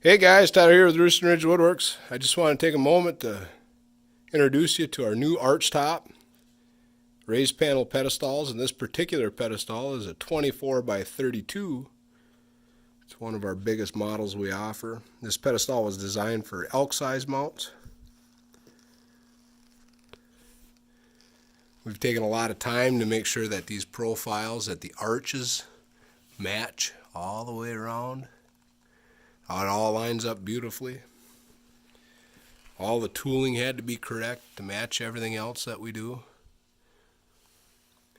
Hey guys, Tyler here with Roostin Woodworks. I just want to take a moment to introduce you to our new arch top raised panel pedestals, and this particular pedestal is a 24 by 32. It's one of our biggest models we offer. This pedestal was designed for elk size mounts. We've taken a lot of time to make sure that these profiles at the arches match all the way around. It all lines up beautifully. All the tooling had to be correct to match everything else that we do.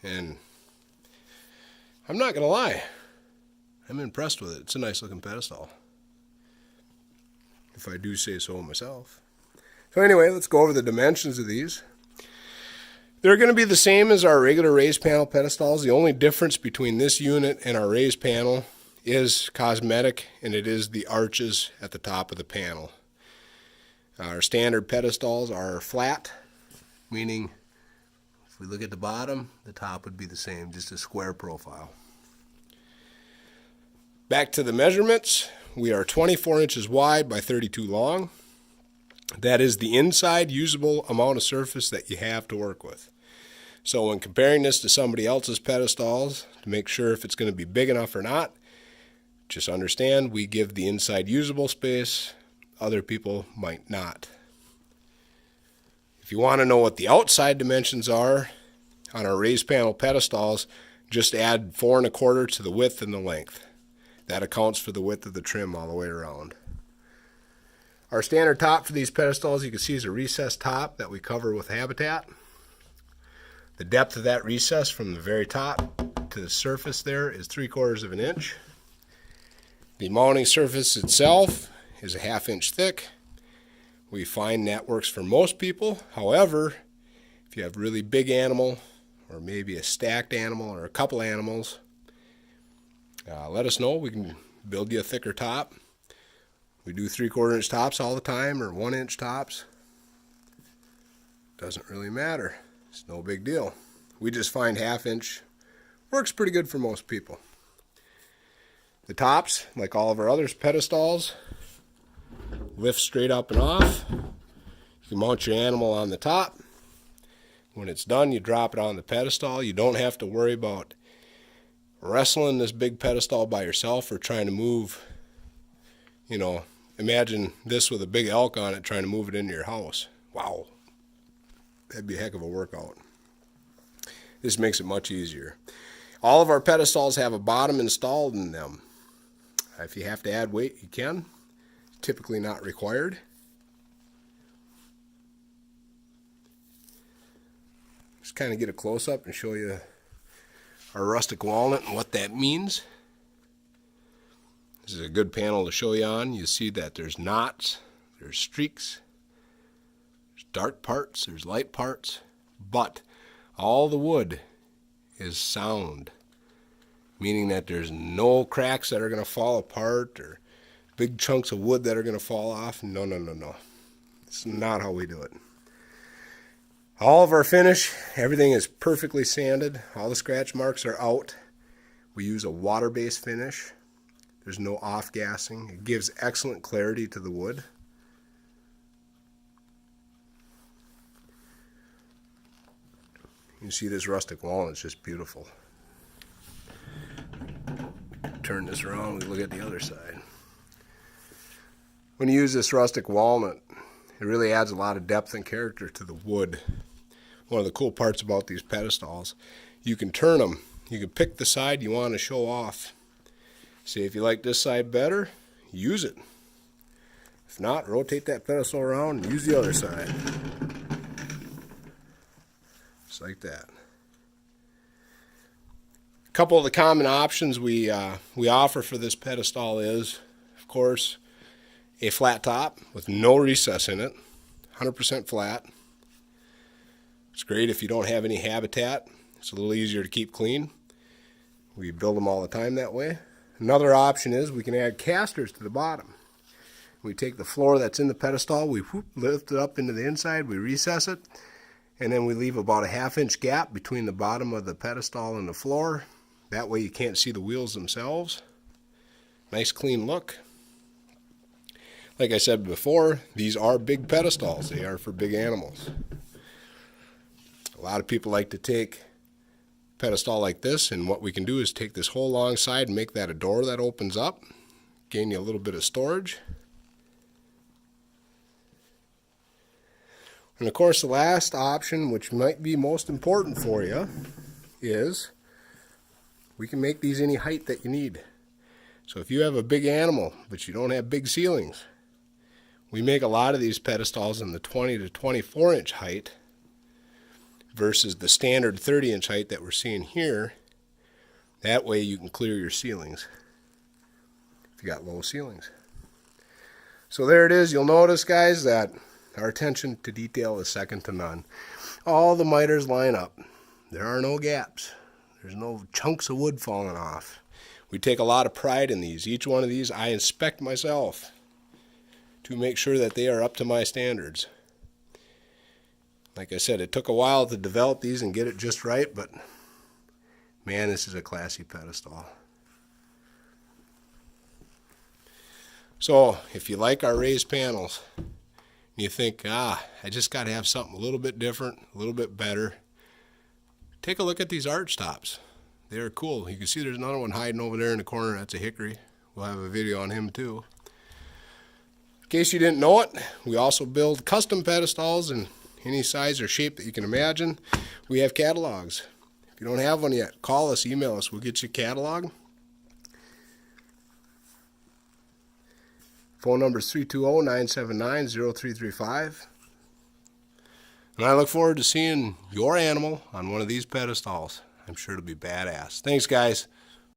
And I'm not going to lie, I'm impressed with it. It's a nice looking pedestal, if I do say so myself. So anyway, let's go over the dimensions of these. They're going to be the same as our regular raised panel pedestals. The only difference between this unit and our raised panel is cosmetic, and it is the arches at the top of the panel. Our standard pedestals are flat, meaning if we look at the bottom, the top would be the same, just a square profile. Back to the measurements, we are 24 inches wide by 32 long. That is the inside usable amount of surface that you have to work with. So when comparing this to somebody else's pedestals, to make sure if it's going to be big enough or not, just understand we give the inside usable space, other people might not. If you want to know what the outside dimensions are on our raised panel pedestals, just add 4 1/4 to the width and the length. That accounts for the width of the trim all the way around. Our standard top for these pedestals, you can see, is a recessed top that we cover with habitat. The depth of that recess from the very top to the surface there is 3/4 of an inch. The mounting surface itself is a 1/2 inch thick. We find that works for most people. However, if you have a really big animal, or maybe a stacked animal or a couple animals, let us know. We can build you a thicker top. We do 3/4 inch tops all the time, or 1 inch tops. Doesn't really matter. It's no big deal. We just find 1/2 inch works pretty good for most people. The tops, like all of our other pedestals, lift straight up and off. You can mount your animal on the top. When it's done, you drop it on the pedestal. You don't have to worry about wrestling this big pedestal by yourself or trying to move, imagine this with a big elk on it, trying to move it into your house. Wow, that'd be a heck of a workout. This makes it much easier. All of our pedestals have a bottom installed in them. If you have to add weight, you can. Typically not required. Just kind of get a close-up and show you our rustic walnut and what that means. This is a good panel to show you on. You see that there's knots, there's streaks, there's dark parts, there's light parts, but all the wood is sound, meaning that there's no cracks that are going to fall apart or big chunks of wood that are going to fall off. No. It's not how we do it. All of our finish, everything is perfectly sanded. All the scratch marks are out. We use a water-based finish. There's no off-gassing. It gives excellent clarity to the wood. You can see this rustic walnut is just beautiful. Turn this around, we look at the other side. When you use this rustic walnut, it really adds a lot of depth and character to the wood. One of the cool parts about these pedestals, you can turn them. You can pick the side you want to show off. See, if you like this side better, use it. If not, rotate that pedestal around and use the other side. Just like that. A couple of the common options we offer for this pedestal is, of course, a flat top with no recess in it, 100% flat. It's great if you don't have any habitat. It's a little easier to keep clean. We build them all the time that way. Another option is we can add casters to the bottom. We take the floor that's in the pedestal, we lift it up into the inside, we recess it, and then we leave about a 1/2 inch gap between the bottom of the pedestal and the floor. That way you can't see the wheels themselves. Nice clean look. Like I said before, these are big pedestals. They are for big animals. A lot of people like to take a pedestal like this, and what we can do is take this whole long side and make that a door that opens up, gain you a little bit of storage. And of course, the last option, which might be most important for you, is we can make these any height that you need. So if you have a big animal, but you don't have big ceilings, we make a lot of these pedestals in the 20 to 24 inch height versus the standard 30 inch height that we're seeing here. That way you can clear your ceilings if you got low ceilings. So there it is. You'll notice, guys, that our attention to detail is second to none. All the miters line up. There are no gaps. There's no chunks of wood falling off. We take a lot of pride in these. Each one of these I inspect myself to make sure that they are up to my standards. Like I said, it took a while to develop these and get it just right, but man, this is a classy pedestal. So if you like our raised panels, you think, I just got to have something a little bit different, a little bit better, take a look at these arch tops. They are cool. You can see there's another one hiding over there in the corner. That's a hickory. We'll have a video on him too. In case you didn't know it, we also build custom pedestals in any size or shape that you can imagine. We have catalogs. If you don't have one yet, call us, email us. We'll get you a catalog. Phone number is 320-979-0335. And I look forward to seeing your animal on one of these pedestals. I'm sure it'll be badass. Thanks, guys.